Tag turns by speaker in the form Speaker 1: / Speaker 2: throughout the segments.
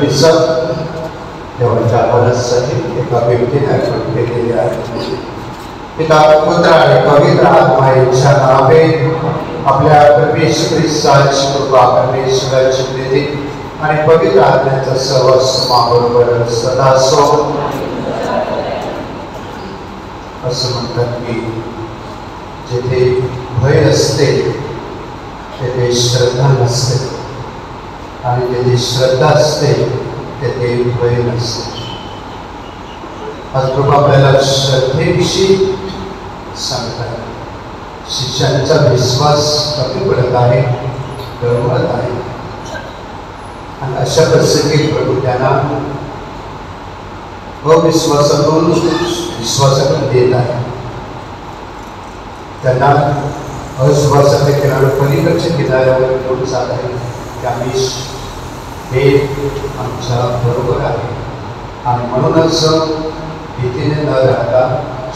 Speaker 1: प्रतिसाद देवाच्या आवाजासाठी एका व्यक्तीने अर्पण केलेले आहे. पिता पुत्र आणि पवित्र आत्मा यांच्या नावे आपल्या प्रवेश ख्रिस्ताची कृपा, परमेश्वराची प्रीती आणि पवित्र आत्म्याचा सहवास माबरोबर सदा असो. असं म्हणतात की जिथे भय असते तेथे श्रद्धा नसते आणि जिथे श्रद्धा असते तेथे भय नसते. आज प्रभू आपल्याला श्रद्धेविषयी सांगतात. शिष्यांचा विश्वास कमी पडत आहे, गळवत आहे आणि अशा प्रसंगी प्रभू त्यांना अविश्वासातून विश्वासाकडे देत आहे. त्यांना अविश्वासाच्या किनाऱ्या पलीकडच्या किनाऱ्यावर घेऊन जात आहे की आम्ही हे आमच्या बरोबर आहे आणि म्हणूनच भीतीने न राहता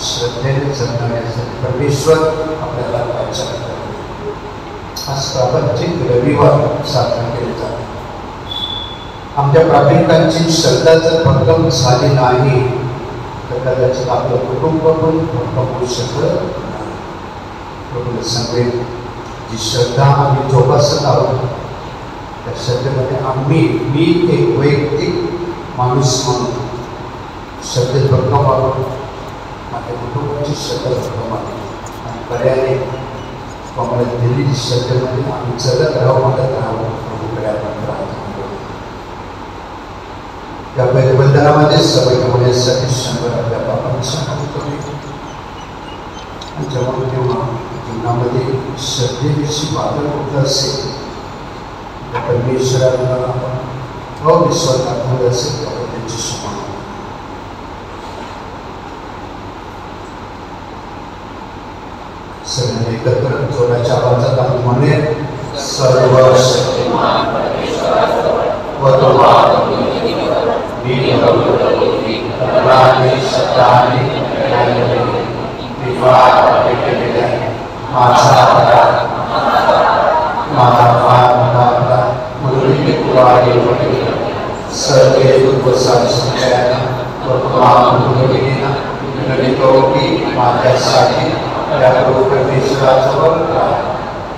Speaker 1: श्रद्धेने जगण्यासाठी परमेश्वर आपल्याला वाचा करतो. आज प्रापंचिक रविवार साजरा केले जातो. आमच्या प्रापंचिकांची श्रद्धा जर भक्कम झाली नाही तर कदाचित आपलं कुटुंब पण भक्कम होऊ शकत नाही. प्रभूला सांगेल जी श्रद्धा आम्ही जोपासत आहोत त्या श्रद्धेमध्ये मी एक वैयक्तिक माणूस म्हणून श्रद्धेत भक्कम आहोत. माझ्या कुटुंबाची श्रद्धा भक्कम आहे आणि पर्यायाने आम्हाला दिलेली श्रद्धेमध्ये आम्ही जगत राहू प्रभूकडे आपण प्रार्थना करू. त्या बंधनामध्ये सहभागी होण्यासाठी शंभर आपल्या बाबांच्या जेव्हा तेव्हा जीवनामध्ये श्रद्धेविषयी वादळ होत असेल तर परमेश्वराला आपण अविश्वास दाखवत असेल तर त्यांची समान सगळ्यांनी एकत्र जोराच्या आवाजात आपण म्हणूया सर्व शक्तिमान व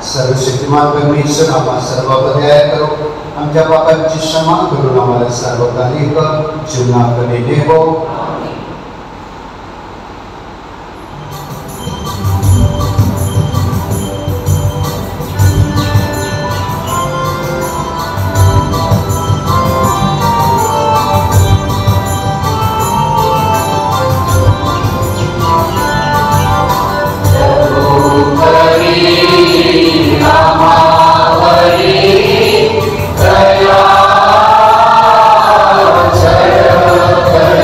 Speaker 1: सर्वशक्तिमान परमेश्वर आम्हा सर्व दया करो. आमच्या पापांची क्षमा करून आम्हाला सार्वकालिक जीवनाकडे नेवो.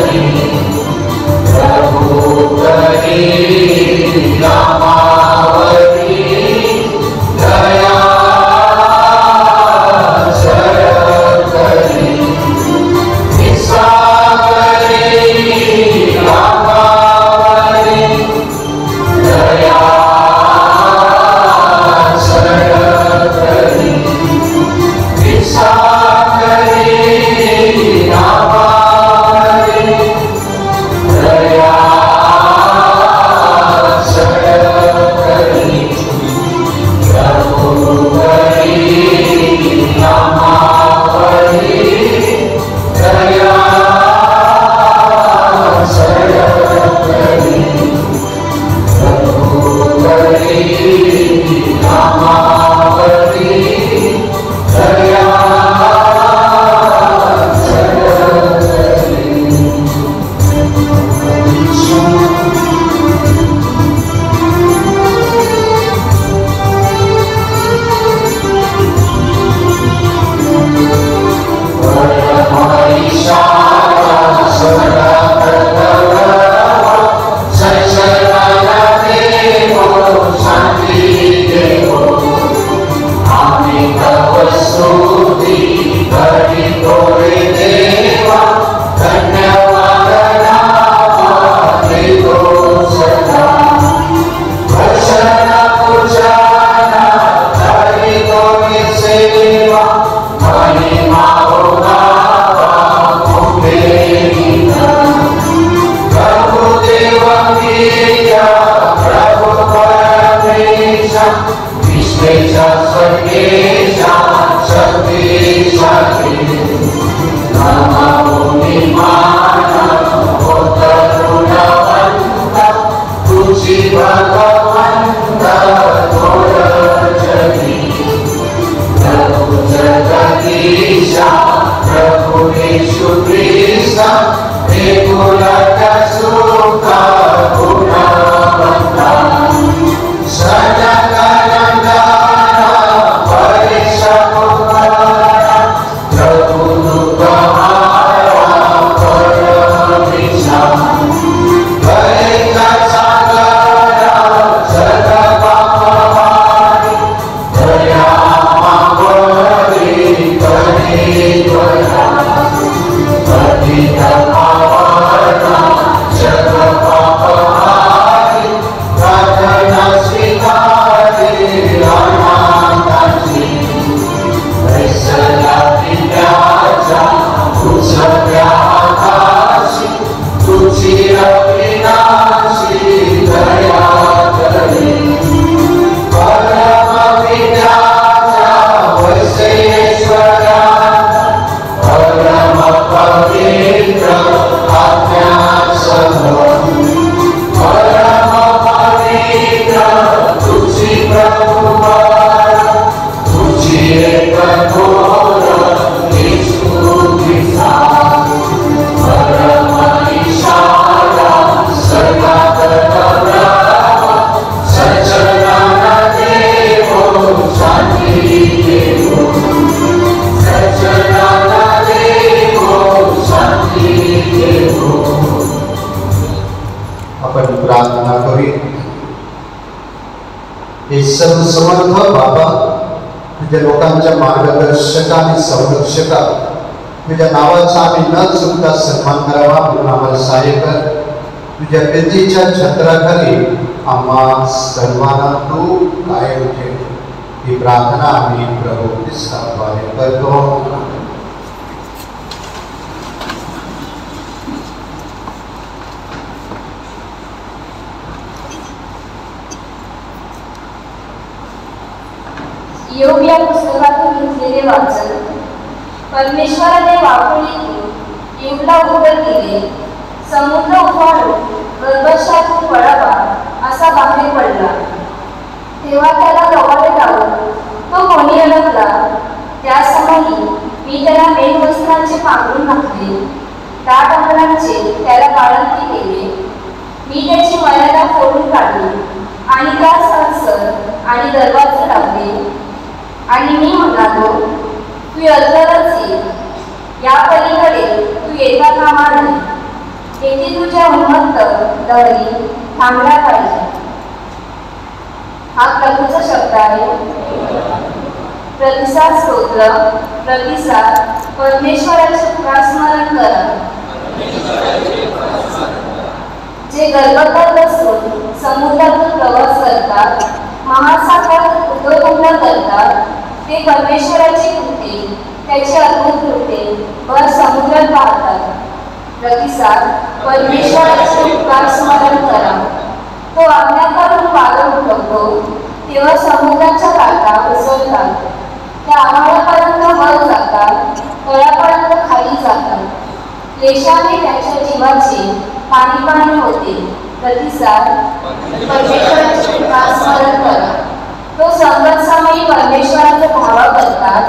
Speaker 2: Thank you.
Speaker 1: सगळ्या आकाशी तुझी अविनाशी दया करी परमपित्याच्या वैश्वेश्वरा परम पवित्र आज्ञासह परम पवित्र तुझी प्रभुवर तुझी एक घोर स्तुतीचा परम इशारा सर्वात प्रभा सचरान देवो शांती देवो सचरान देवो शांती देवो। आपण प्रार्थना करूया। हे सर्वसमर्थ बाबा तुझ्या लोकांच्या मार्गदर्शक आणि संरक्षक तुझ्या नावाचा आम्ही न चुकता सन्मान करावा म्हणून आम्हाला सहाय्य कर। तुझ्या प्रीतीच्या छत्राखाली आम्हा सर्वांना तू कायम ठेव। ही प्रार्थना आम्ही प्रभू ख्रिस्ताद्वारे करतो।
Speaker 2: योग या पुस्तकातून घेतलेले वाचन। परमेश्वराने वापरलेली युगला उघड केले, समुद्र उफाळून गर्भशातून पडावा असा बाहेर पडला, तेव्हा त्याला कवाले लावून तो कोणी अडकला। त्या समयी मी त्याला मेघवस्त्रांचे पांघरून घातले, दाट अंबरांचे त्याला बाळंती केले। मी त्याची मर्यादा फोडून काढली आणि त्यास संसद आणि दरवाजे लावले आणि मी म्हणालो, तू अल्लरच ये, या पलीकडे तू येता कामा नये, येथे तुझ्या उन्मत्त लहरी थांबल्या पाहिजे। हा प्रभूचा शब्द आहे। प्रतिसाद स्तोत्र। प्रतिसाद। परमेश्वराचे स्मरण करा, जे गर्भपात बसून समुद्रातून प्रवास करतात, महासागरात उद्योगधंदा करतात, ते परमेश्वराची कृती, त्याची अद्भुत कृत्ये वर समुद्रात पाहतात। प्रतिसाद। परमेश्वराचे स्मरण करा, तो आज्ञा करून वादळ उठवतो, तेव्हा समुद्राच्या लाटा उसळतात, त्या आभाळापर्यंत वर जातात, तळापर्यंत खाली जातात, क्लेशाने त्याच्या जीवाचे पाणी पाणी होते। प्रतिसाद। परमेश्वराचे स्मरण करा, तो संकट समयी परमेश्वराचा धावा करतात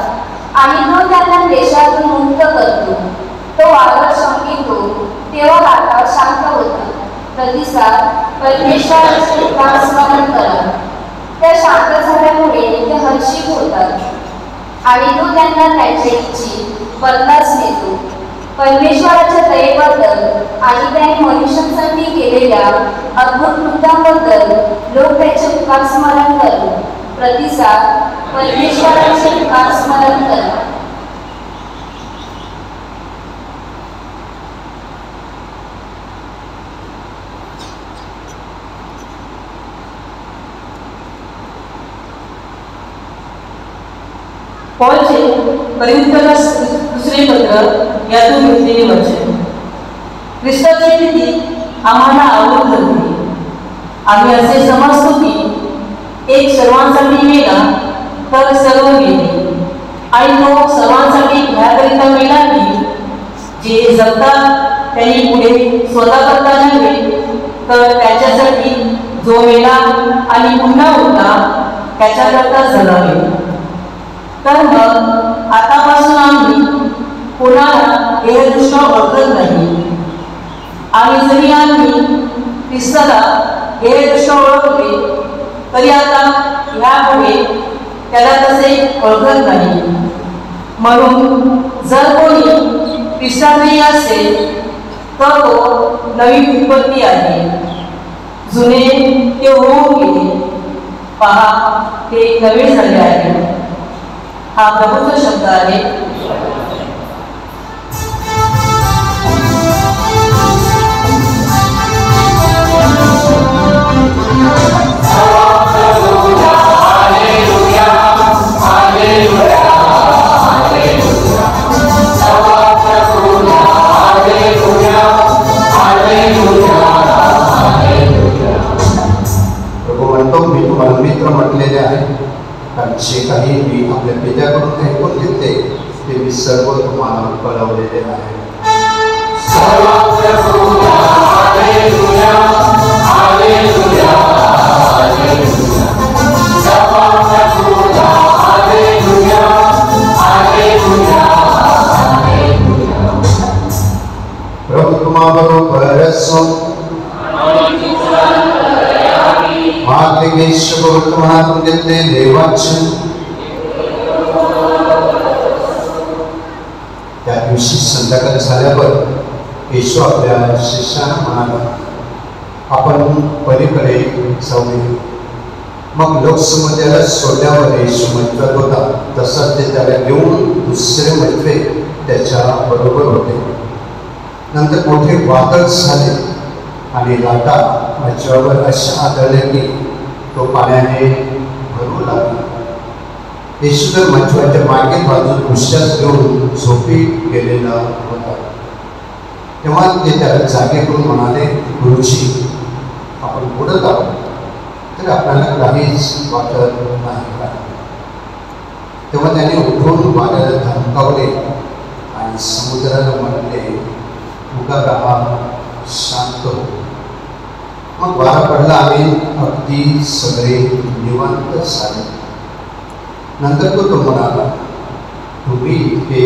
Speaker 2: आणि तो त्यांना क्लेशातून मुक्त करतो, तो वादळ शंकितो तेव्हा लाटा शांत होतात। प्रतिसाद। परमेश्वराचे स्मरण करा, त्या शांत झाल्यामुळे ते हर्षित होतात आणि तो त्यांना त्यांच्या इच्छी बदलास नेतो। परमेश्वराच्या दयेबद्दल आणि त्याने मनुष्यांसाठी केलेल्या अद्भुत कृत्यांबद्दल लोक त्याचे स्मरण करतात। प्रतिसाद। परमेश्वराचे स्मरण करा।
Speaker 3: पॉलचे कोरिंथीयांना दुसरे पत्र यातून घेतलेले वचन। ख्रिस्ताची नीती आम्हाला आवडत होती। आम्ही असे समजतो की एक सर्वांसाठी मेला तर सर्व गेले, आणि तो सर्वांसाठी ह्याकरिता मेला की जे जगतात त्यांनी पुढे स्वतः करता नव्हे, तर त्याच्यासाठी जो मेला आणि पुन्हा उठला त्याच्याकरता जगावे। तर मग आतापासून आम्ही कोणाला हेरदृष्ट्या ओळखत नाही, आणि जरी आम्ही ख्रिस्ताला हेरदृष्ट्या ओळखले तरी आता ह्यापुढे त्याला तसे ओळखत नाही। म्हणून जर कोणी ख्रिस्तातही असेल तर तो नवी उत्पत्ती आहे, जुने ते होऊन गेले, पहा ते नवे झाले आहे। हा प्रभूचा शब्द आहे।
Speaker 1: Hallelujah, hallelujah, hallelujah. घेतले देवाचे. त्या दिवशी संध्याकाळ झाल्यावर येशू आपल्या शिष्यांना म्हणाला, आपण पलीकडे जाऊया. मग लोकसमुद्राला सोडल्यावर येशू म्हणत होता तसंच ते त्याला घेऊन दुसरे मजवे त्याच्या बरोबर होते. नंतर मोठे वादळ झाले आणि लाटा मजव्यावर अशा आढळले की तो पाण्याने भरू लागला. येशू तर मजव्याच्या मागे बाजून उश्वास घेऊन झोपी गेलेला होता. तेव्हा ते त्याला जागे करून म्हणाले, गुरुजी, आपण बुडत आहोत तर आपल्याला काहीच वाटत नाही का? तेव्हा त्याने उठून वाऱ्याला धमकावले आणि समुद्राला म्हटले, उगा राहा, शांत हो. मग वारा पडला आणि अगदी सगळे निवांत झाले. नंतर तो म्हणाला, तुम्ही इतके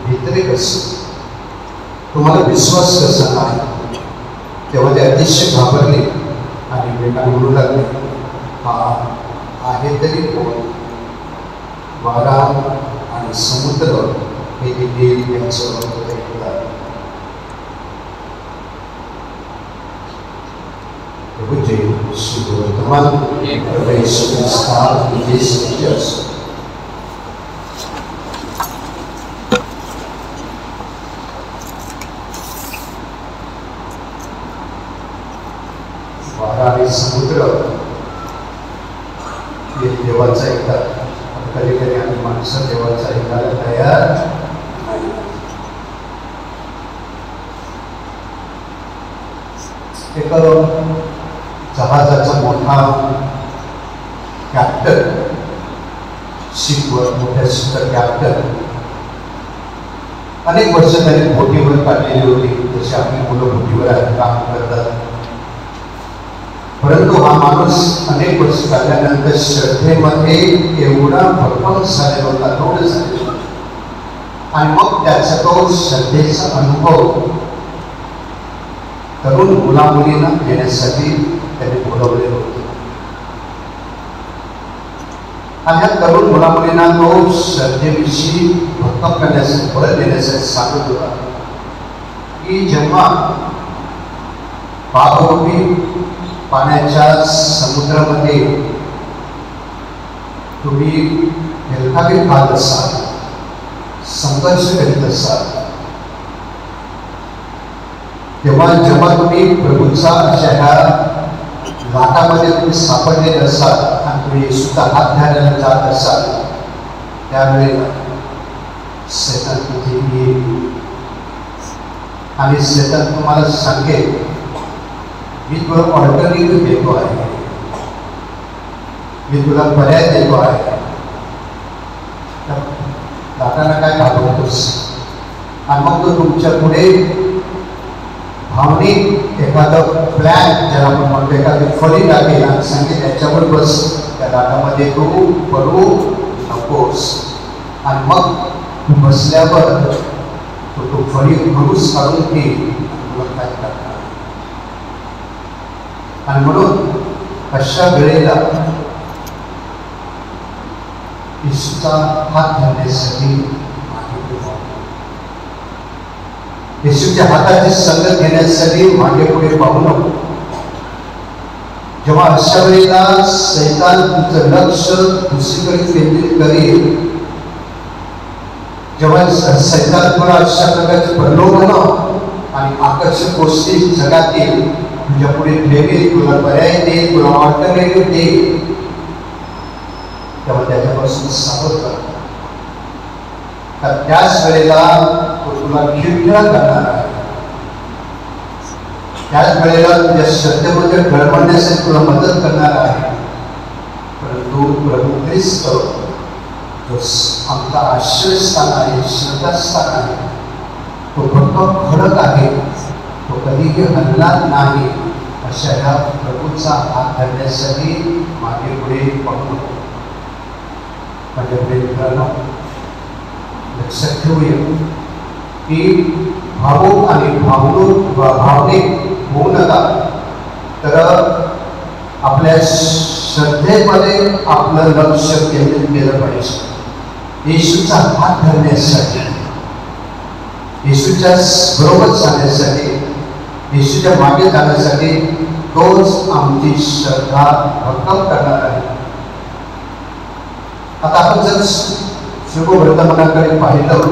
Speaker 1: भित्रे कसे? तुम्हाला विश्वास कसा नाही? तेव्हा ते अतिशय घाबरले आणि वेगाने म्हणू लागले, हा आहे तरी कोण? वारा आणि समुद्र हे देखील यांच्यावर ऐकतात. प्रभु जे शुभवर्तमान प्रवेश विस्तार विदेश असो. वारा आणि समुद्र हे देवाचं ऐकतात. कधी कधी आम्ही माणसं देवाचं ऐकायला तयार नाही. एक जहाजाचा मोठा कॅप्टन, शिपवर मोठ्या शिपचा कॅप्टन, अनेक वर्ष त्यांनी बोटीवर काढलेली होती. जशी आपली मुलं बोटीवर काम करतात. परंतु हा माणूस अनेक वर्ष काढल्यानंतर श्रद्धेमध्ये एवढा भरपूर झालेला होता, रोड झालेला. आणि मग त्याचा तो श्रद्धेचा अनुभव तरुण मुलामुलींना देण्यासाठी त्यांनी बोलवले होते. आणि या तरुण मुलामुलींना तो श्रद्धेविषयी भक्कम करण्यासाठी, बळ देण्यासाठी सांगत होता की जेव्हा पापरूपी पाण्याच्या समुद्रामध्ये तुम्ही हेलकावे खात असाल, संघर्ष करीत असाल, तेव्हा जेव्हा तुम्ही प्रभूचा अशा ह्या लाटामध्ये तुम्ही सापडलेले असाल आणि तुम्ही सुद्धा हात धरायला जात असाल, त्यावेळेला शैतान तिथे येईल आणि शैतान तुम्हाला सांगेल, मी तुला ऑल्टरनेटिव्ह देतो आहे, मी तुला पर्याय देतो आहे. लाटांना काय घाबरतोस? आणि मग तो तुमच्या पुढे भावनिक एखादं प्लॅन, ज्याला आपण म्हणतो एखादी फळी टाकेल आणि सांगेल त्याच्यावर बस, त्या लाटामध्ये तू पडू नकोस. आणि मग तू बसल्यावर तो फळी हळूच काढून घेईल, तुला काय करणार. आणि म्हणून अशा वेळेला येशूचा हात धरण्यासाठी येशूच्या हाताची संगत घेण्यासाठी मागे पुढे पाहू नको. जेव्हा अशा वेळेला शैतान तुमचं लक्ष दुसरीकडे केंद्रित करेल, जेव्हा शैतान तुला अशा प्रकारचे प्रलोभन आणि आकर्षक गोष्टी जगातील तुझ्या पुढे ठेवेल, तुला पर्याय देईल, तुला ऑल्टरनेटिव्ह देईल, तेव्हा त्याच्यापासून सावध कर. त्याच वेळेला तो तुला खिळखिळा करणार आहे. त्याच वेळेला तुझ्या श्रद्धेमध्ये घडवण्यासाठी तुला मदत करणार आहे. परंतु प्रभू ख्रिस्त जो आमचा आश्रयस्थान आहे, श्रद्धास्थान आहे, तो फक्त खडक आहे, तो कधीही हलणार नाही. अशा ह्या प्रभूचा हात धरण्यासाठी मागे पुढे पाहू नको. माझ्या मित्रांनो, लक्षात ठेवूया की भावुक आणि भावनिक होऊ नका. तर आपल्या श्रद्धेमध्ये आपलं लक्ष केंद्रित केलं पाहिजे. येशूचा हात धरण्यासाठी, येशूच्या बरोबर जाण्यासाठी, येशूच्या मागे जाण्यासाठी तोच आमची श्रद्धा भक्कम करणार आहे. आता आपण जर शुभवर्तमानाकडे पाहिलं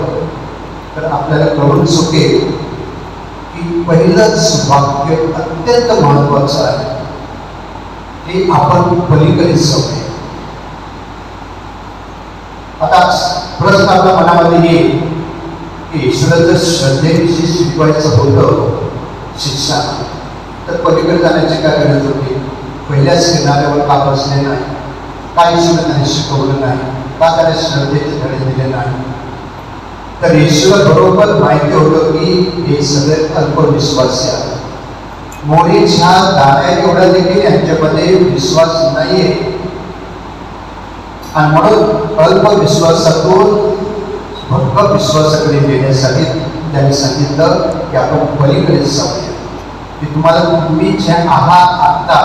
Speaker 1: तर आपल्याला कळून चुकेल की पहिलंच वाक्य अत्यंत महत्वाचं आहे, हे आपण पलीकडे जाऊया. आता प्रश्न आपल्या मनामध्ये येईल की ईश्वराचं श्रद्धेविषयी शिकवायचं होतं शिक्षण, तर पलीकडे जाण्याची काय गरज होती? पहिल्याच किनाऱ्यावर का बसले नाही? का ईश्वर त्याने शिकवलं नाही? का त्याने श्रद्धेचे धडे दिले नाही? तर ईश्वर बरोबर माहिती होतं की हे सगळे अल्पविश्वासी आहेत. मोरीच्या दाण्या एवढा देखील यांच्यामध्ये विश्वास नाहीये, आणि म्हणून अल्पविश्वासातून भक्कम विश्वासाकडे नेण्यासाठी त्यांनी सांगितलं की आपण पलीकडे जाऊया. की तुम्ही जे आहात आता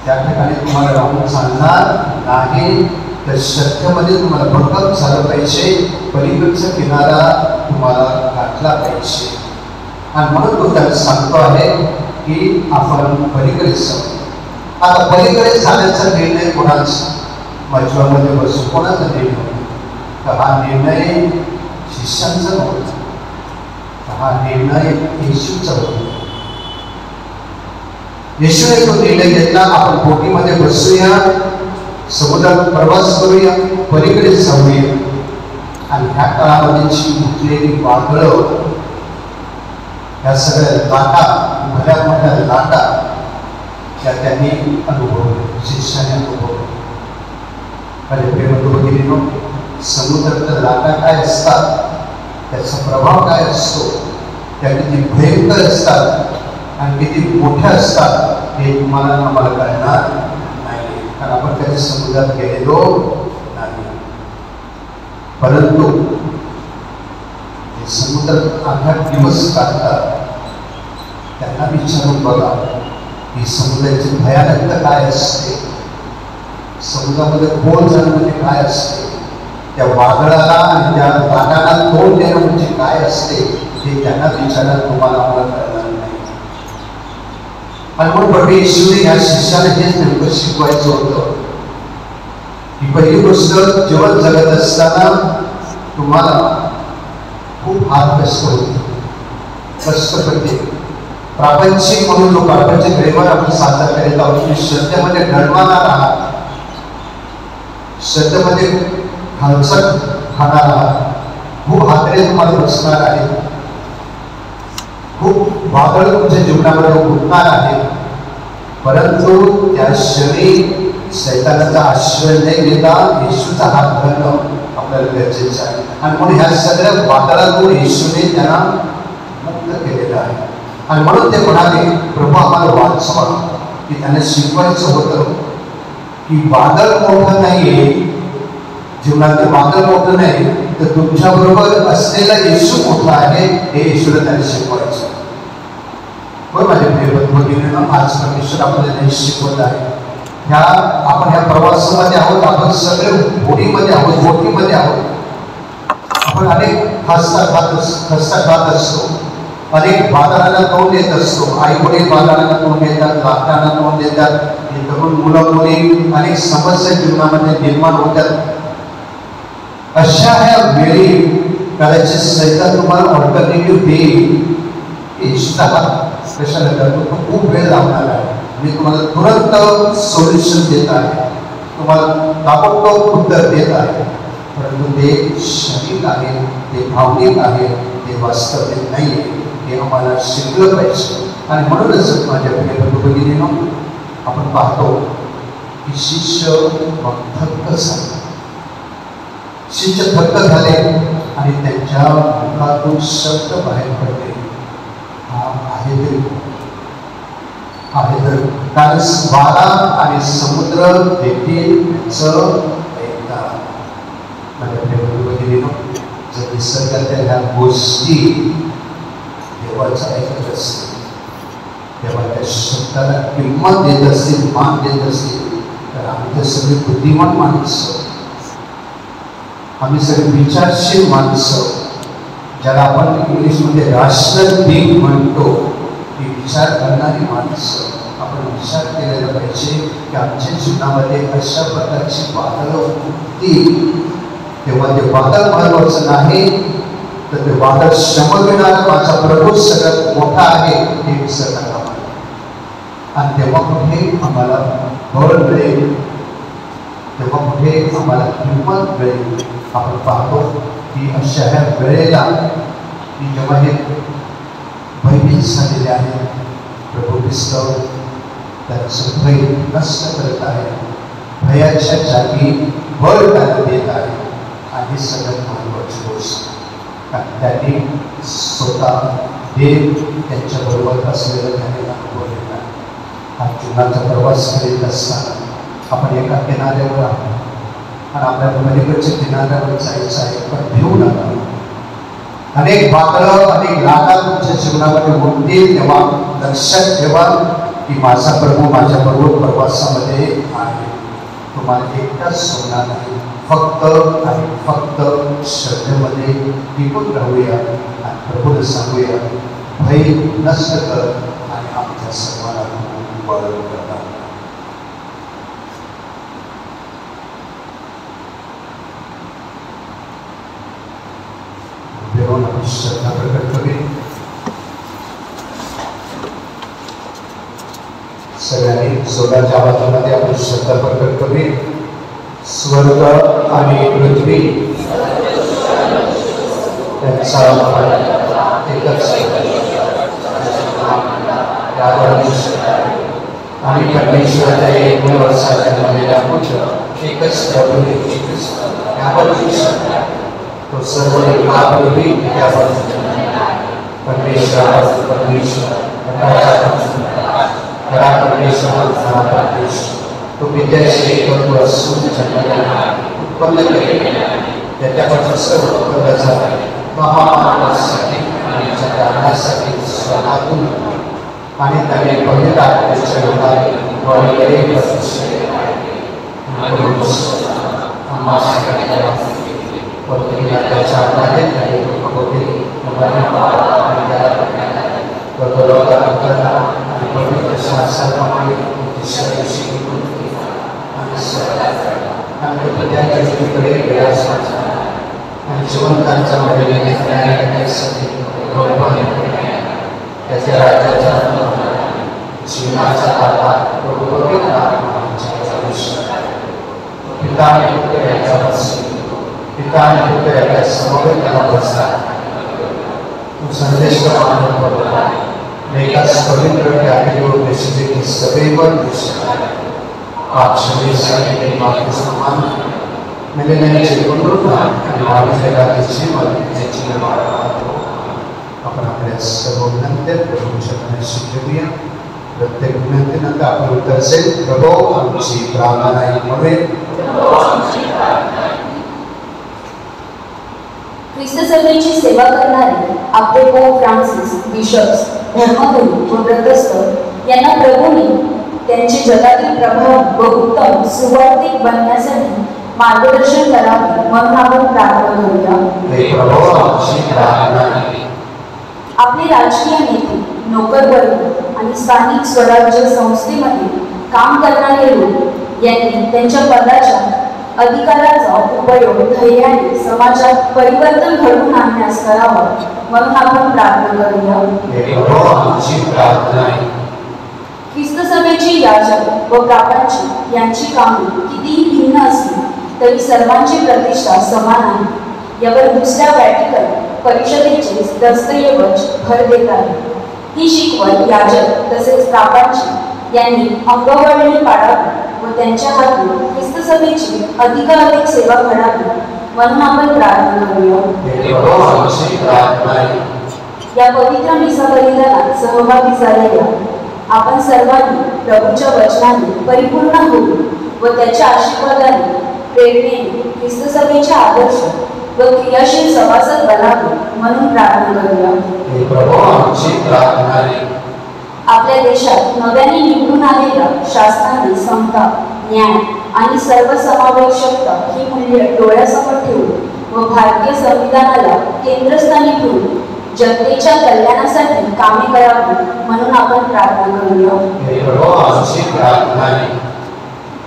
Speaker 1: त्या ठिकाणी तुम्हाला राहून चालणार नाही, तर श्रद्धेमध्ये तुम्हाला भक्कम झालं पाहिजे, पलीकडचा किनारा तुम्हाला गाठला पाहिजे. आणि म्हणून तो त्याला सांगतो आहे की आपण पलीकडे जाऊ. आता पलीकडे जाण्याचा निर्णय कोणाचा? मजवामध्ये बसून कोणाचा निर्णय होता? तर हा निर्णय शिष्यांचा नव्हता, हा निर्णय येशूचा होता. येशूने तो निर्णय घेतला, आपण बोटीमध्ये बसूया, समुद्रात प्रवास करूया, पलीकडे जाऊया. आणि ह्या काळामध्ये जी उठलेली वादळं, या सगळ्या लाटा, भल्या मोठ्या लाटा, त्या त्यांनी अनुभवल्या, शिष्याने अनुभवल्या. अरे प्रेमतो समुद्राच्या लाटा काय असतात, त्याचा प्रभाव काय असतो, त्या किती भयंकर असतात आणि किती मोठ्या असतात हे तुम्हाला आम्हाला कळणार नाही, कारण आपण कधी समुद्रात गेलेलो नाही. परंतु समुद्रात 8 दिवस काढतात त्यांना विचारून बघा की समुद्राची भयानकता काय असते, समुद्रामध्ये खोल जाणं म्हणजे काय असते, त्या वादळाला आणि त्या लाटांना तोंड देणं म्हणजे काय असते, हे त्यांना विचारायला तुम्हाला आम्हाला कळणार नाही. आणि म्हणून प्रभू येशूने या शिष्याला हेच नेमकं शिकवायचं होतं की पहिली गोष्ट, जीवन जगत असताना तुम्हाला खूप हात कष्ट होते, कष्ट पडते. प्रापंचिक म्हणून लोक प्रापंचिक प्रेमात आपण साजरा करीत आहोत. तुम्ही श्रद्धेमध्ये ढळवाणार आहात, श्रद्धेमध्ये खालचट खाणार आहात, खूप हातरे तुम्हाला बसणार आहेत, खूप वादळ तुमच्या जीवनामध्ये उठणार आहे. परंतु त्या क्षणी शैतानाचा आश्रय न घेता येशूचा हात धरणं आपल्याला गरजेचं आहे. आणि म्हणून ह्या सगळ्या वादळातून येशूने त्यांना मुक्त केलेलं आहे. आणि म्हणून ते म्हणाले, प्रभू आम्हाला वाचवा. की त्यांना शिकवायचं होतं की वादळ मोठं नाहीये, जीवनातलं वादळ मोठं नाही, तर तुमच्याबरोबर असलेला येशू मोठा आहे, हे येशूला त्यांनी शिकवायचं. बरं माझ्या प्रिय आज परमेश्वर आपल्याला हे शिकवत आहे. आपण ह्या प्रवासामध्ये आहोत, आपण सगळे होडीमध्ये आहोत, बोटीमध्ये आहोत. आपण अनेक खस्ता खात असतो, अनेक वादळांना तोंड देत असतो. आई वडील वादळांना तोंड देतात, लाटांना तोंड देतात, तरुण मुलं मुली अनेक समस्या जीवनामध्ये निर्माण होतात. अशा ह्या वेळी कदाचित सैतान तुम्हाला ऑल्टरनेटिव्ह देईल. कशाला करतो? तो खूप वेळ लावणार आहे. मी तुम्हाला तुरंत सोल्युशन देत आहे, तुम्हाला ताबडतोब उत्तर देत आहे, परंतु ते क्षणिक आहे, ते भावनिक आहे, ते वास्तविक नाही आहे. हे आम्हाला शिकलं पाहिजे. आणि म्हणूनच माझ्या प्रिय भगिनींनो, आपण पाहतो की शिष्य थक्क झाले, शिष्य थक्क झाले आणि त्यांच्या मुखातून शब्द बाहेर पडले, हा आहे तरी कारण वारा आणि समुद्र देखील ऐकतात. माझ्या प्रिय भगिनींनो, जर निसर्गातल्या ह्या गोष्टी देवाचं ऐकत असतील, तेव्हा त्या शब्दाला किंमत देत असतील, मान देत असतील, आम्ही सगळी बुद्धिमान माणसं, आम्ही सगळे विचारशील माणसं, ज्याला आपण इंग्लिशमध्ये रॅशनल बीइंग म्हणतो, ही विचार करणारी माणसं. आपण विचार केलेला पाहिजे की आमच्या जीवनामध्ये अशा प्रकारची वादळं उठतील, तेव्हा ते वादळ महत्वाचं नाही, तर ते वादळ शमविणारा माझा प्रभू सगळ्यात मोठा आहे हे विसरता कामा नये. आणि तेव्हा कुठे आम्हाला बळ मिळेल, तेव्हा कुठे आम्हाला हिंमत मिळेल. आपण पाहतो की अशा ह्या वेळेला की जेव्हा हे भयभीत झालेले आहे, प्रभू ख्रिस्त त्याचं भय नष्ट करत आहे, भयाच्या जागी बळ त्याला देत आहे. आणि सगळ्यात महत्वाची गोष्ट, कारण त्यांनी स्वतः देव त्यांच्याबरोबर असलेलं त्याने अनुभव घेतला. हा जीवनाचा प्रवास करीत असताना आपण एका किनाऱ्यावर आहोत आणि आपल्याला पलीकडच्या किनाऱ्यावर जायचं आहे, पण भिवू नका. अनेक वादळं, अनेक लाटा तुमच्या जीवनामध्ये उठतील, तेव्हा लक्षात ठेवा की माझा प्रभू माझ्याबरोबर प्रवासामध्ये आहे. तुम्हाला एकटाच सोडणार नाही. फक्त आणि फक्त श्रद्धेमध्ये टिकून राहूया आणि प्रभूला सांगूया, भय नष्ट कर आणि आमच्या सर्वांना बळ करतात. श्रद्धा प्रकट करेल. सगळ्यांनी स्वतःच्या आवाजामध्ये आपण श्रद्धा प्रकट करेल. स्वर्ग आणि पृथ्वी त्यांचा एकच आणि परमेश्वराच्या एकमेव जन्मलेला पुत्र एकच प्रभू तो सर्व महाप्रभू परमेश्वर तो विद्याश्री तत्व असून उत्पन्न केले, त्याच्यापासून सर्व उत्पन्न झाले. महामानवासाठी आणि जगण्यासाठी स्वतःतून आणि त्याने पवित्र आत्म्याच्या योगाने जिवंतांच्या त्याच्या राज्याचा जीवनाचा पिता याच्या समवेत त्याला बसतात. तू संदेश एकाच पवित्र व्यापीवर देशाचे सदैवर आप शरीर मात्र समान मिळण्याचे पुनरुत्थान आणि माणसाला जीवन याची आपण आपल्या सर्व विनंत्या प्रभूच्या मनाशी घेऊया. प्रत्येक विनंतीनंतर आपण उत्तर असेल, प्रभू आमची प्रार्थना ऐकून.
Speaker 2: ख्रिस्त सभेची सेवा करणारे आपले पोप फ्रान्सिस, बिशप्स, धर्मगुरू व ग्रंथस्थ यांना प्रभूने त्यांचे जगातील प्रभाव व उत्तम सुवार्तिक बनण्यासाठी मार्गदर्शन करावे म्हणून आपण प्रार्थना करूया. आपले राजकीय नेते, नोकरवर्ग आणि स्थानिक स्वराज्य संस्थेमध्ये काम करणारे लोक यांनी त्यांच्या पदाच्या अधिकाराचा उपयोग धैर्याने समाजात परिवर्तन घडवून आणण्यास करावा म्हणून आपण प्रार्थना करूया. ख्रिस्त सभेचे याजक व प्रापंचिक यांची कामे कितीही भिन्न असली तरी सर्वांची प्रतिष्ठा समान आहे यावर दुसऱ्या व्हॅटिकन परिषदेचे दस्तऐवज भर देत आहे. ही शिकवण याजक तसेच प्रापंचिक यांनी अंगवळणी पाडावी व त्यांच्या हातून ख्रिस्त सभेची अधिकाधिक सेवा घडावी म्हणून आपण प्रार्थना करूया. या पवित्र मिसा बलिदानात सहभागी झालेल्या आपण सर्वांनी प्रभूच्या वचनाने परिपूर्ण होऊ व त्याच्या आशीर्वादाने प्रेरणेने ख्रिस्त सभेचे आदर्श व क्रियाशील सभासद बनावे म्हणून प्रार्थना करूया. आपल्या देशात नव्याने निवडून आलेल्या शासनाने समता, न्याय आणि सर्वसमावेशकता ही मूल्ये डोळ्यासमोर ठेवून व भारतीय संविधानाला केंद्रस्थानी ठेवून जनतेच्या कल्याणासाठी कामे करावी म्हणून आपण प्रार्थना करूया.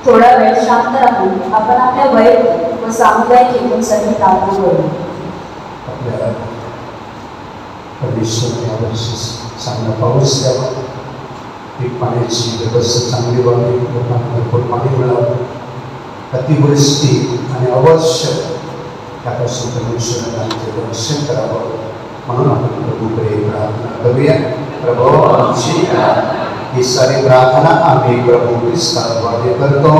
Speaker 2: थोडा वेळ शांत राहून आपण आपल्या वैयक्तिक व सामुदायिक हेतूंसाठी प्रार्थना करू.
Speaker 1: आपल्याला परमेश्वर यावर्षी चांगला पाऊस द्यावा, पीक पाण्याची व्यवस्था चांगली व्हावी, लोकांना भरपूर पाणी मिळावं, अतिवृष्टी आणि आवश्यक त्यापासून परमेश्वराने आमचे रक्षण करावं म्हणून आपण प्रभूकडे प्रार्थना करूया. प्रभू आमची ही सारी प्रार्थना आम्ही प्रभू ख्रिस्ताद्वारे करतो.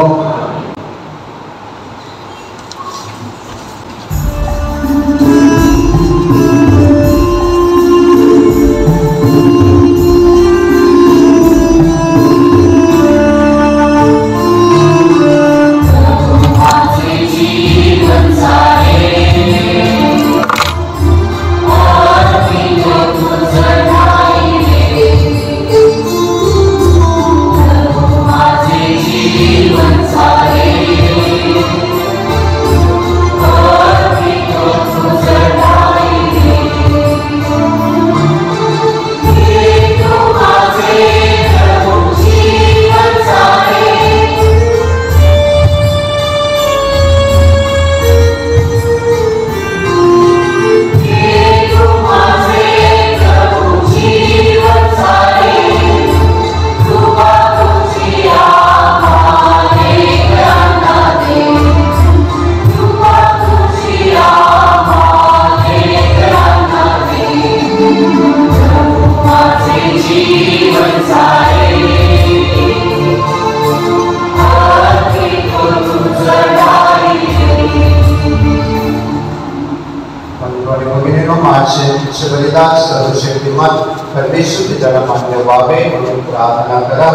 Speaker 1: सर्वशक्तिमान परमेश्वर पित्याला मान्य व्हावे म्हणून प्रार्थना करा.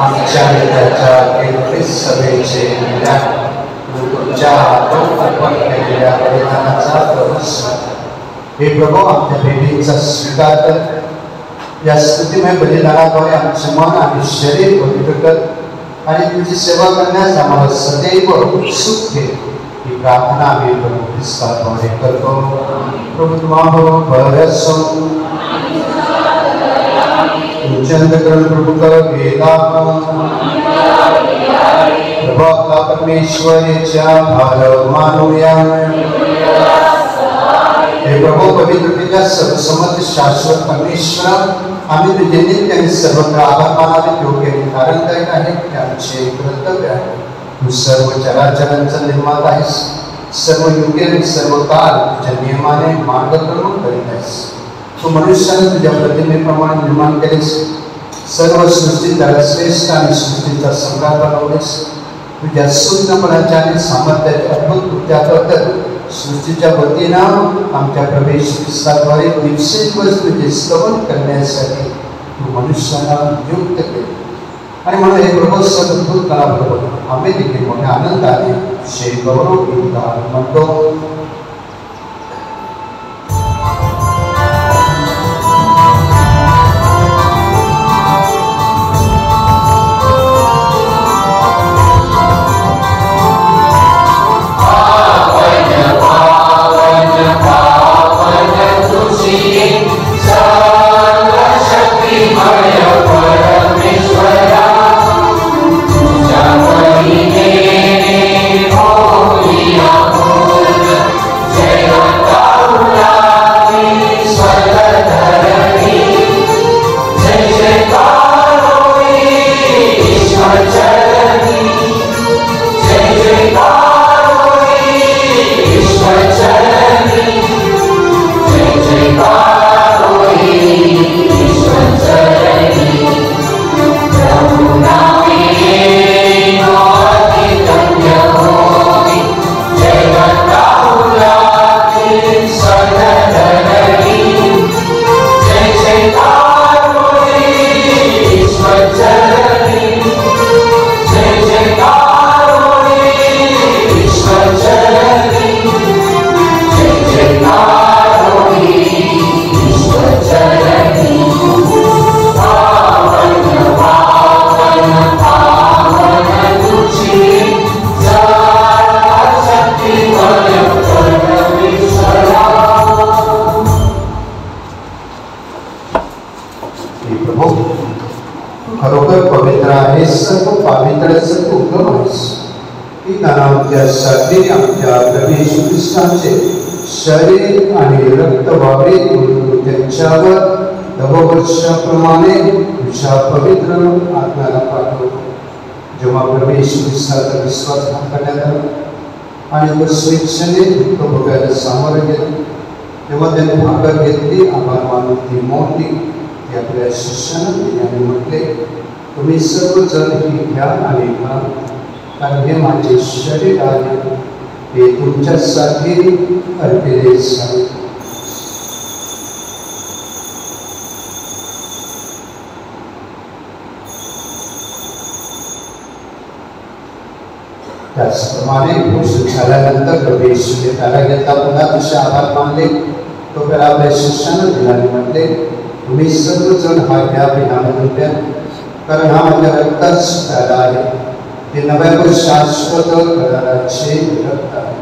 Speaker 1: आमच्या नेत्याच्या केंद्रित सभेचे तुमच्या हातून अर्पण केलेल्या बलिदानाचा हे प्रभू आमच्या भेटीचा स्वीकार कर. या स्तुतिमय बलिदानाद्वारे आमचे मन आणि शरीर पवित्र कर आणि तुझी सेवा करण्यास आम्हाला सदैव उत्सुक ठेव. ही प्रार्थना आम्ही प्रभू ख्रिस्ताद्वारे करतो. प्रभु तुम्हाबरोबर असो. चंद्रकरण प्रभु का वेदा प्रभु आपला परमेश्वराच्या भार मानूया. हे प्रभु पवित्रतेच्या सर्वसमर्थ शाश्वत परमेश्वर, आम्ही तुझे नित्य आणि सर्वत्र आभार मानावे योग्य कारणदायक आहे ते आमचे कर्तव्य आहे. तू सर्व चराचरांचा निर्माता आहेस. सर्व योग्य आणि सर्व काळ तुझ्या नियमाने मार्गक्रमण करीत आहेस. तू मनुष्याला तुझ्या प्रतिमेप्रमाणे निर्माण केलेस. सर्व सृष्टी त्याला श्रेष्ठ आणि सृष्टीचा सम्राट बनवलेस. तुझ्या सूक्ष्मपणाच्या आणि सामर्थ्याच्या अद्भुत कृत्याबद्दल सृष्टीच्या वतीनं आमच्या प्रवेश ख्रिस्ताद्वारे दिवसेंदिवस तुझे स्तवन करण्यासाठी तू मनुष्याला नियुक्त केले. आणि म्हणून हे प्रभू सद्भुत काळाबरोबर आम्ही देखील मोठ्या आनंदाने शे गौरव म्हणतो.
Speaker 4: Oh,
Speaker 1: बरोबर पवित्र आहेस तू पवित्रच तू उत्तम आहेस की आमच्यासाठी आमच्या प्रभू येशू ख्रिस्ताचे शरीर आणि रक्त व्हावे म्हणून त्यांच्यावर 10 वर्षाप्रमाणे तुझ्या पवित्र आत्म्याला पाठवतो. जेव्हा प्रभू येशू ख्रिस्ताचा विश्वासघात करण्यात आला आणि तो स्वेच्छेने तो बघायला सामोरं गेला तेव्हा त्याने भाकर घेतली, आभार मानून ती मोठी ती आपल्या शिष्यानं दिली आणि म्हटले, तुम्ही सर्वजण ही घ्या आणि खा, कारण हे माझे शरीर आहे, हे तुमच्यासाठी अर्पिले जाईल. त्याचप्रमाणे भोजन झाल्यानंतर प्रभू येशूने त्याला घेतला, पुन्हा तुझे आभार मानले, तो त्याला आपल्या शिष्यानं दिला आणि म्हटले, तुम्ही सर्वजण हा घ्या, ह्यामधून प्या, कारण हा माझ्या रक्ताचा प्याला आहे, हे नव्या व शाश्वत कराराचे रक्त आहे,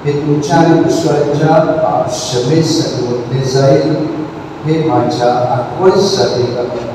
Speaker 1: हे तुमच्या आणि दुसऱ्यांच्या क्षमेसाठी ओतले जाईल, हे माझ्या आठवणीसाठी करा.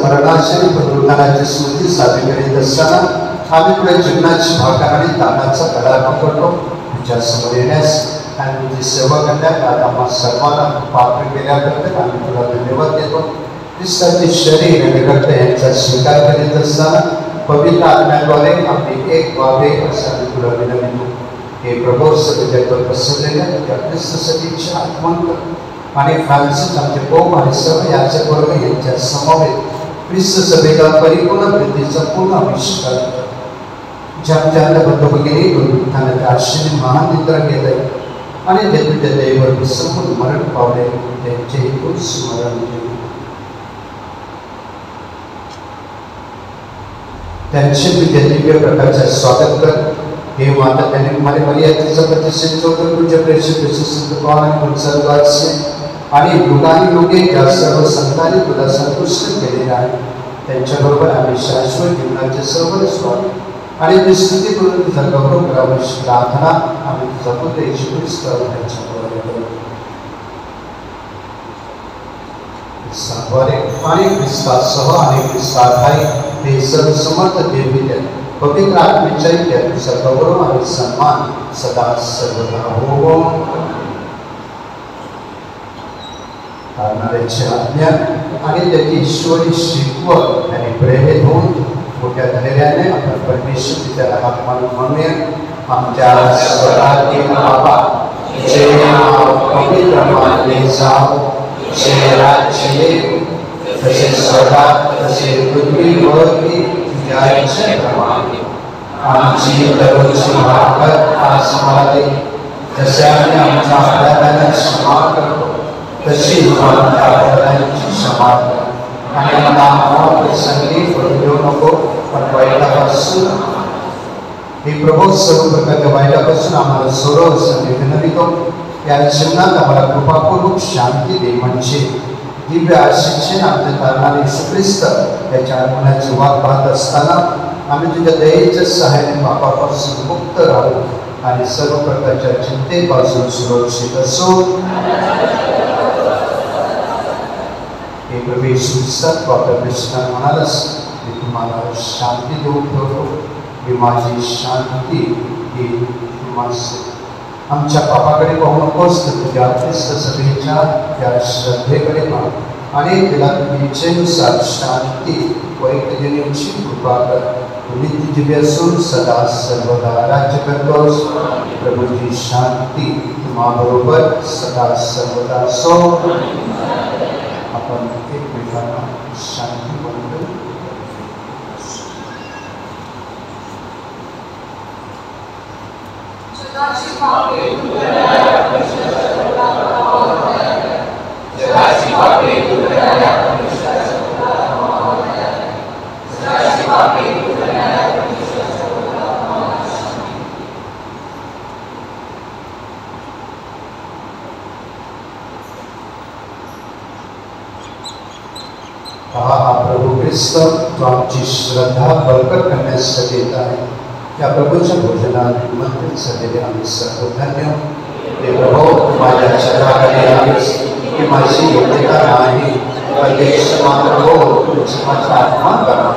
Speaker 1: मरणाची पुनरुत्थानाची स्मृती साजरी करीत असताना आम्ही पुढे जीवनाची भाकर आणि ताणाचा कडाका करतो. तुझ्या समोर येण्यास आणि तुझी सेवा करण्यात आता आम्हा सर्वांना पात्र केल्याबद्दल आम्ही तुला धन्यवाद देतो. ख्रिस्ताचे शरीर आणि रक्त यांचा स्वीकार करीत असताना पवित्र आत्म्याद्वारे आम्ही एक व्हावे असं आम्ही तुला विनंतो. हे प्रभू सगळ्यावर पसरलेल्या त्या ख्रिस्तासाठीची आत्मन कर आणि फ्रान्सिस आमचे पोप आणि सर्व याचक वर्ग यांच्या समवेत ख्रिस्त सभेला परिपूर्ण प्रीतीचा पूर्ण अभिषेक कर. ज्या बंधू भगिनी पुनरुत्थानाच्या आशेने महानिद्रा गेले आणि ते तुझ्या देवावर विसंपून मरण पावले त्यांचे एकूण स्मरण केले. त्यांचे तुझ्या दिव्य प्रकारचे स्वागत कर. हे माता त्याने हमारे मर्यादेचा प्रतिष्ठित होकर तुझ्या प्रेषित संत पवन आणि सर्वांचे आणि युगानुयुगे ज्या सर्व संतांनी तुला संतुष्ट केलेले आहे त्यांच्याबरोबर आम्ही शाश्वत जीवनाचे सर्व स्वागत आणि ती स्तुती करून तुझा गौरव करावी प्रार्थना आम्ही तुझा पुत्र येशू ख्रिस्त यांच्याद्वारे करू. ख्रिस्ताद्वारे आणि ख्रिस्तासह आणि ख्रिस्ताधारी हे सर्व समर्थ देवविद्या पवित्र आत्मेच्या तुझा गौरव आणि सन्मान सदा सर्वदा हो. तारणाऱ्याची आज्ञा आणि त्याची ईश्वरी शिकवण आणि प्रेरित होऊन मोठ्या धैर्याने आपण परमेश्वर पित्याला हात मारून म्हणूया. आमच्या स्वर्गातील बाबा, तुझे नाव पवित्र मानले जाओ, तुझे राज्य येऊ, जसे स्वर्गात तसे पृथ्वीवरही तुझ्या इच्छेप्रमाणे आमची दररोजची भाकर आज आम्हाला दे, जसे आम्ही आमच्या अपराधांना क्षमा करतो तशी आमच्या अपराधांची क्षमा कर आणि आम्हाला प्रसंगी पडू देऊ नको, पण वाईटापासून हे प्रभू सर्व प्रकारच्या वाईटापासून आम्हाला सोडव असं मी विनंतो. या जीवनात आम्हाला कृपापूर्वक शांती दे, म्हणजे दिव्य आशिक्षण आमच्या कारणाने येशू ख्रिस्त याच्या आगमनाची वाट पाहत असताना आम्ही तुझ्या दयेच्या सहाय्याने पापापासून मुक्त राहू आणि सर्व प्रकारच्या चिंतेपासून सुरक्षित असो. हे प्रभू येशू ख्रिस्त आपल्या म्हणालस, मी तुम्हाला शांती देऊन ठेवतो, मी माझी शांती ही तुम्हाला. आमच्या पापाकडे पाहू नकोस, तर तुझ्या ख्रिस्त सभेच्या त्या श्रद्धेकडे पाहा आणि तिला तुझी इच्छेनुसार शांती व एकजणीची कृपा कर. तुम्ही तुझी असून सदा सर्वदा राज्य करतोस. प्रभूची शांती तुम्हाबरोबर सदा सर्वदा असो. आपण एकमेकांना शांती बनवू. प्रभु ख्रिस्त जो आमची श्रद्धा बळकट करण्यासाठी येत आहे या प्रभूच्या भोजनात निमंत्रित झालेले आम्ही सर्व धन्य. ते प्रभू माझ्या चरणाकडे आहेस की माझी योग्यता नाही पण देश मात्र हो तुझी माझा आत्मा करा.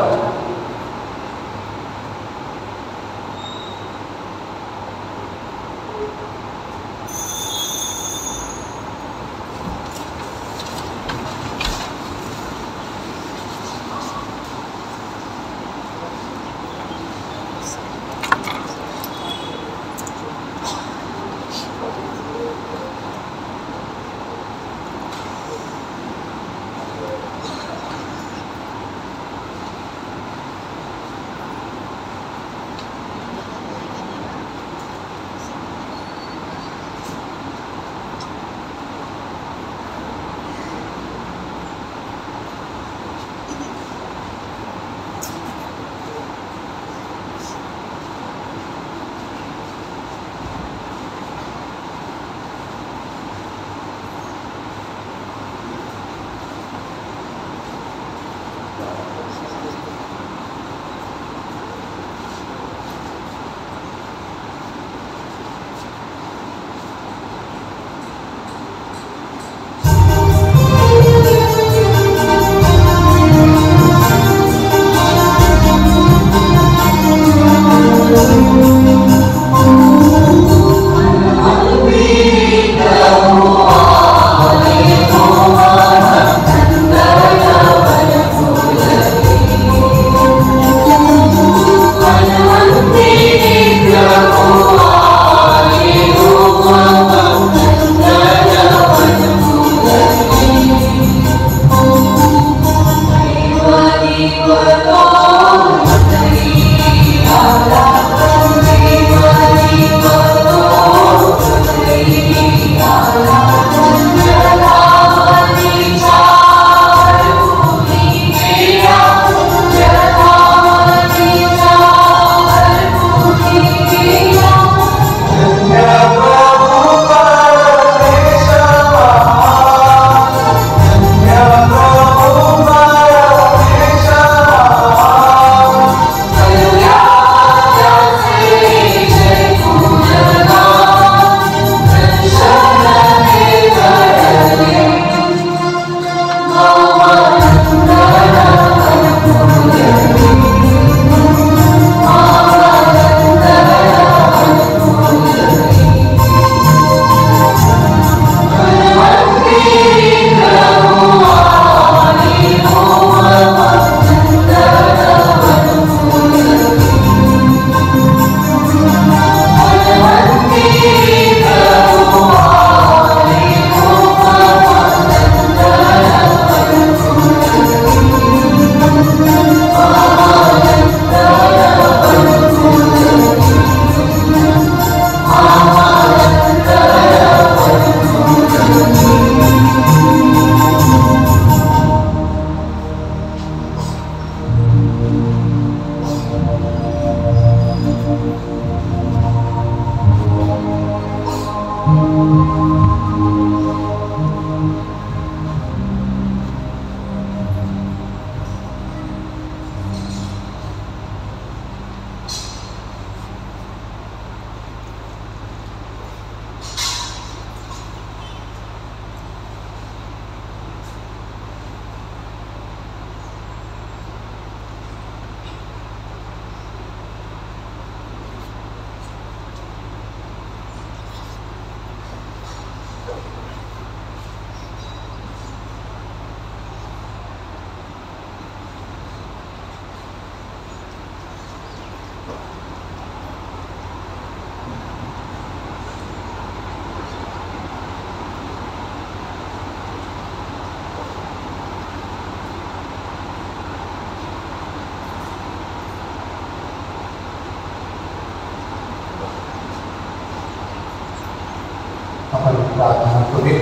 Speaker 1: करूया.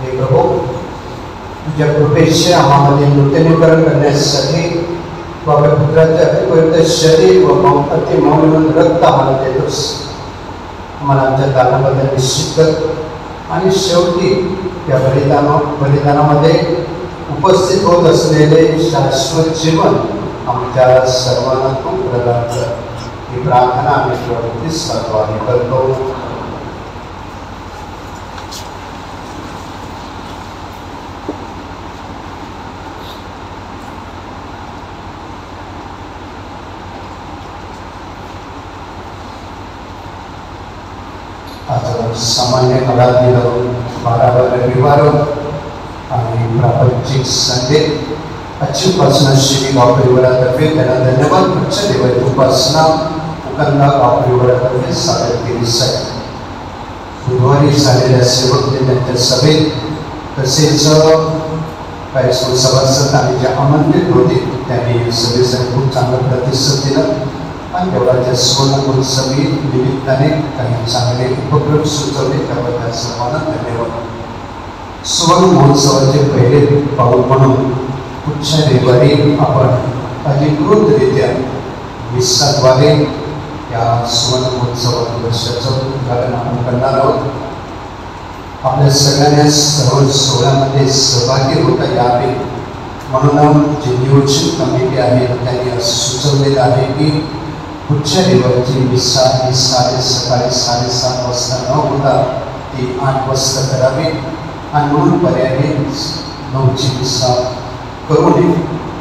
Speaker 1: हे प्रभू, तुझ्या कृपेचे आम्हामध्ये नूतनीकरण करण्यासाठी बाबा पुत्राचे अतिपवित्र शरीर व अतिमौल्यवान रक्त आम्हाला देतोस. आम्हाला आमच्या दानाबद्दल निश्चित कर आणि शेवटी त्या बलिदानामध्ये उपस्थित होत असलेले शाश्वत जीवन आमच्या सर्वांना तू प्रदान कर. ही प्रार्थना आम्ही तुझ्या सर्वांनी करतो. आज सामान्य काळात दिलं 12 रविवार आणि प्रापंचिक संडे आजपासून श्री गाव परिवारातर्फे त्यांना धन्यवाद उच्च देवाची उपासना मुकंदा गाव परिवारातर्फे सादर केली जाईल. बुधवारी झालेल्या सेवक दिनाच्या सभेत तसेच काही सभासद आणि जे आमंत्रित होते त्यांनी सभेसाठी खूप चांगलं प्रतिसाद दिला आणि देवळाच्या सुवर्ण महोत्सवी निमित्ताने काही चांगले उपक्रम सुचवले त्याबद्दल सर्वांना धन्यवाद. सुवर्ण महोत्सवाचे पहिले पाऊल म्हणून पुढच्या रविवारी आपण अधिकृतरित्या विसाद्वारे या सुवर्ण महोत्सव वर्षाचं उद्घाटन आपण करणार आहोत. आपल्या सगळ्यांना सर्व सोहळ्यामध्ये सहभागी होता यावे म्हणून जे नियोजन कमिटी आहे त्यांनी सुचवलेलं आहे की पुढच्या रविवारची मिसा ही सकाळी 7:30 वाजता न होता ती 8 वाजता करावी आणि म्हणून पर्यायी 9ची मिसा करू नये.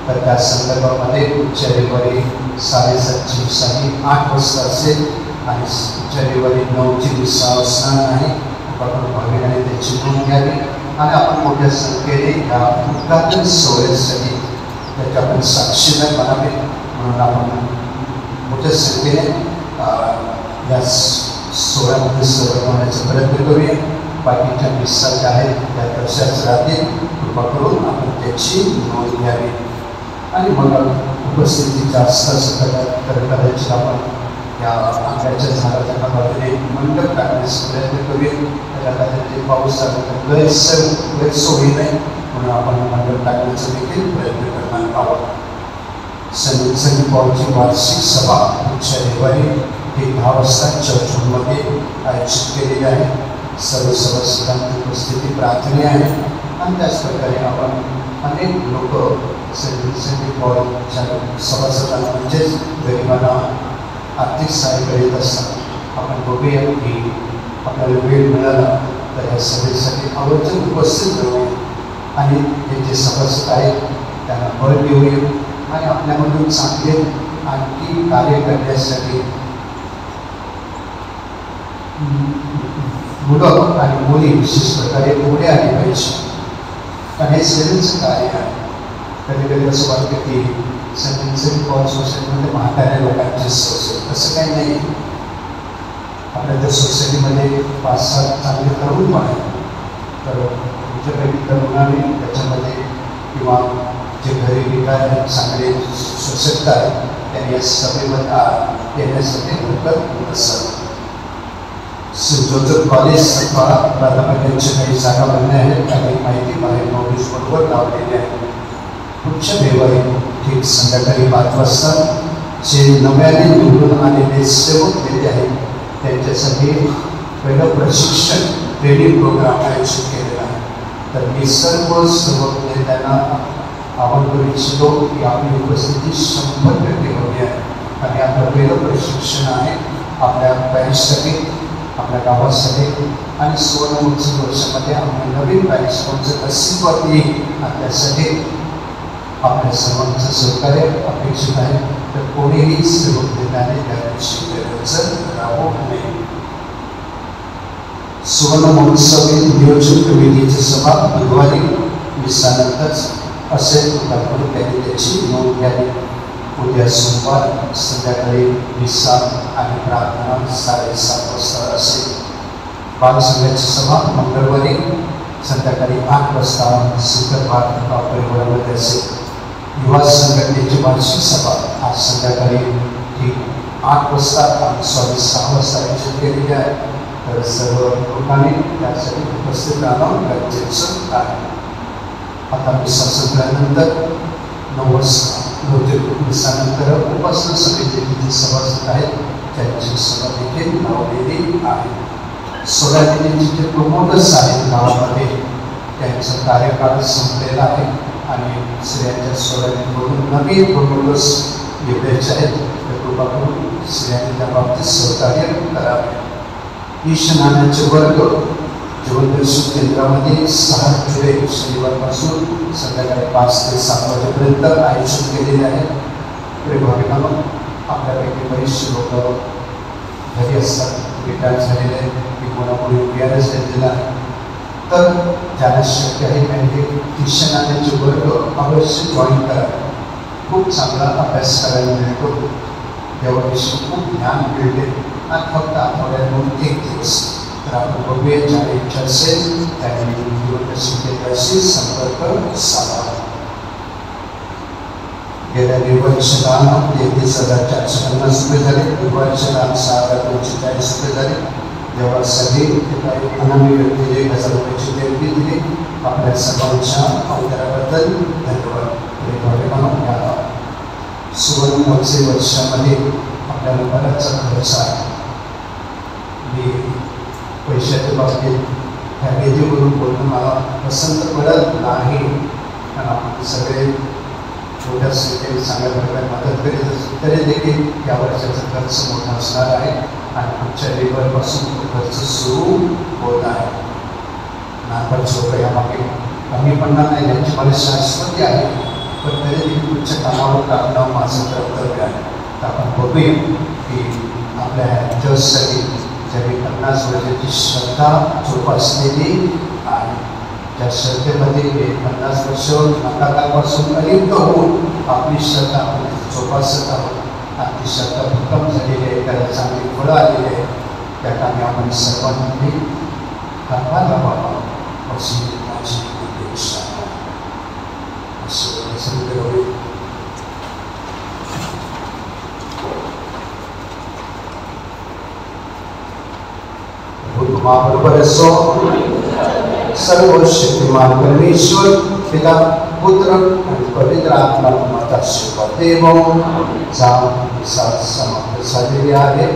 Speaker 1: तर त्या संदर्भामध्ये पुढच्या रविवारी 7:30ची मिसा ही 8 वाजता असेल आणि पुढच्या रविवारी 9ची मिसा असणार नाही. आपण भाविकांनी त्याची नोंद घ्यावी आणि आपण मोठ्या संख्येने या उद्घाटन सोहळ्यासाठी त्याच्या आपण साक्षीदार बनावे म्हणून आपण मोठ्या संख्येने या सोहळ्यामध्ये सहभागी होण्याचा प्रयत्न करूया. बाकीच्या मिसा ज्या आहेत त्या तशाच राहतील. कृपा करून आपण त्याची नोंद घ्यावी आणि मग उपस्थिती जास्त असं तर कदाचित आपण या आंब्याच्या झाडाच्या बाजूने मंडप टाकण्याचा प्रयत्न करूया. त्याला कदाचित पाऊस आला तर गैरसोयी नाही म्हणून आपण मंडप टाकण्याचा देखील प्रयत्न करणार आहोत. संत पॉलची वार्षिक सभा पुढच्या रविवारी ते 10 वाजता चर्च हॉलमध्ये आयोजित केलेली आहे. सर्व सभासदांची उपस्थिती प्रार्थनीय आहे आणि त्याचप्रकारे आपण अनेक लोक संत पॉलच्या सभासदांना म्हणजेच गरिबांना आर्थिक सहाय्य करीत असतात. आपण बघूया की आपल्याला वेळ मिळाला तर या सभेसाठी आवर्जून उपस्थित राहूया आणि हे जे सभासद आहेत त्यांना बळ देऊया आणि आपल्यामधून चांगले आणखी कार्य करण्यासाठी मुलं आणि मुली विशेष प्रकारे पुढे आली पाहिजे. कारण हे सेवेचं कार्य आहे. कधी कधी असं वाटतं की संत पॉल सोसायटीमध्ये म्हाताऱ्या लोकांची सोसायटी तसं काही नाही. आपल्या त्या सोसायटीमध्ये 5-7 चांगले तरुण पण आहेत. तर तुमच्यापैकी तरुणाने त्याच्यामध्ये किंवा जे घरी विकायला चांगले सशक्त आहेत त्यांनी या सभेमध्ये येण्यासाठी हरकत नसतात. जोजफ कॉलेज प्राथमिकांच्या काही जागा बनल्या आहेत. काही माहिती बाहेर नोटीस बोर्डवर लावलेली आहे. पुढच्या रविवारी ठीक संध्याकाळी 5 वाजता जे नव्याने निवडून आलेले सेवक नेते आहेत त्यांच्यासाठी पहिलं प्रशिक्षण ट्रेनिंग प्रोग्राम आयोजित केलेला आहे. तर मी सर्व सेवक नेत्यांना आवाहन करू इच्छितो की आपली उपस्थिती 100% हवी आहे. आणि आपलं पहिलं प्रशिक्षण आहे आपल्या पॅरिससाठी, आपल्या गावासाठी आणि सुवर्ण महोत्सव वर्षामध्ये आम्ही नवीन पॅरिस कोणचं अस्तित्वात येईल आणि त्यासाठी आपल्या सर्वांचं सहकार्य अपेक्षित आहे. तर कोणीही सेवक नेत्याने त्या दिवशी गैरहजर राहू नये. सुवर्ण महोत्सवी नियोजन कमिटीची सभा बुधवारी मिसानंतरच असेल. म्हणून त्यांनी त्याची नोंद घ्यावी. उद्या सोमवार संध्याकाळी मिसा आणि प्रार्थना 7:30 वाजता असेल. बालसंघाची सभा मंगळवारी संध्याकाळी 8 वाजता सिद्धभाग परिवारामध्ये असेल. युवा संघटनेची वार्षिक सभा आज संध्याकाळी ठीक 8 वाजता आणि 6:30 वाजता आयोजित केलेली आहे. तर सर्व लोकांनी त्यासाठी उपस्थित राहणं गरजेचं आहे. आता मिसा संपल्यानंतर 9 दिवसानंतर उपासना समितीचे जे सभासद आहेत त्यांची सभा देखील लावलेली आहे. सोडालेचे जे प्रमोटर्स आहेत गावामध्ये त्यांचा कार्यकाळ संपलेला आहे आणि स्त्रियांच्या सोडालेकडून नवीन प्रमोटर्स निवडायचे आहेत. तर कृपा करून स्त्रियांनी त्या बाबतीत सहकार्य करावे. ईशनानाचे वर्ग जीवनदर्शन केंद्रामध्ये 6 जुलै शनिवारपासून संध्याकाळी 5 ते 7 वाजेपर्यंत आयोजित केलेले आहे. प्रेमाविनानं आपल्यापैकी बरीचशी लोक घरी असतात, रिटायर झालेले आहेत, की कोणाकोणी VRS घेतलेला आहे. तर ज्यांना शक्य आहे त्यांनी ईशनानाचे वर्ग अवश्य जॉईन करावे. खूप चांगला अभ्यास करायला मिळतो, देवाविषयी खूप ज्ञान मिळते आणि फक्त आठवड्यातून 1 दिवस. तर आपण बघूया, ज्याला इच्छा असेल त्यांनी जीवनदर्शन केंद्राशी संपर्क साधावा. गेल्या निर्वर्षदान 33,450 रुपये झाले, निर्वर्षदान 6,240 रुपये झाले. देवासाठी अनामी व्यक्तीने 1,000 रुपयाची देणगी दिली. आपल्या सर्वांच्या अवताराबद्दल धन्यवाद. या सुवर्ण महोत्सवी वर्षामध्ये आपल्याला बराचसा खर्च आहे. मी पैशाच्या बाबतीत ह्या वेदीवरून बोलणं मला पसंत पडत नाही, कारण आपण सगळे मोठ्या संख्येने चांगल्या प्रकारे मदत करीत असतो. तरी देखील या वर्षाचा खर्च मोठा असणार आहे आणि पुढच्या लेवलपासून तो खर्च सुरू होत आहे. नानपणचे लोक यामागे कमी पडणार नाही याची मला शाश्वती आहे, पण तरी देखील पुढच्या कामावर टाकणं माझं कर्तव्य आहे. तर आपण बघूया की आपल्या जजसाठी ज्यांनी 50 वर्षाची श्रद्धा जोपासलेली आहे, त्या श्रद्धेमध्ये 50 वर्ष नकारापासून अलिप्त होऊन आपली श्रद्धा आपण जोपासत आहोत आणि ती श्रद्धा उत्तम झालेली आहे, त्याला चांगली फळं आलेली आहे. त्या कामी आपण सर्वांनी हातभार लावावा अशी माझी अपेक्षा आहे. तुम्हाबरोबर असो. सर्व शक्तिमान परमेश्वर पिता पुत्र आणि पवित्र आत्मा तुम्हाला आशीर्वाद देवो. समाप्त झालेली आहे.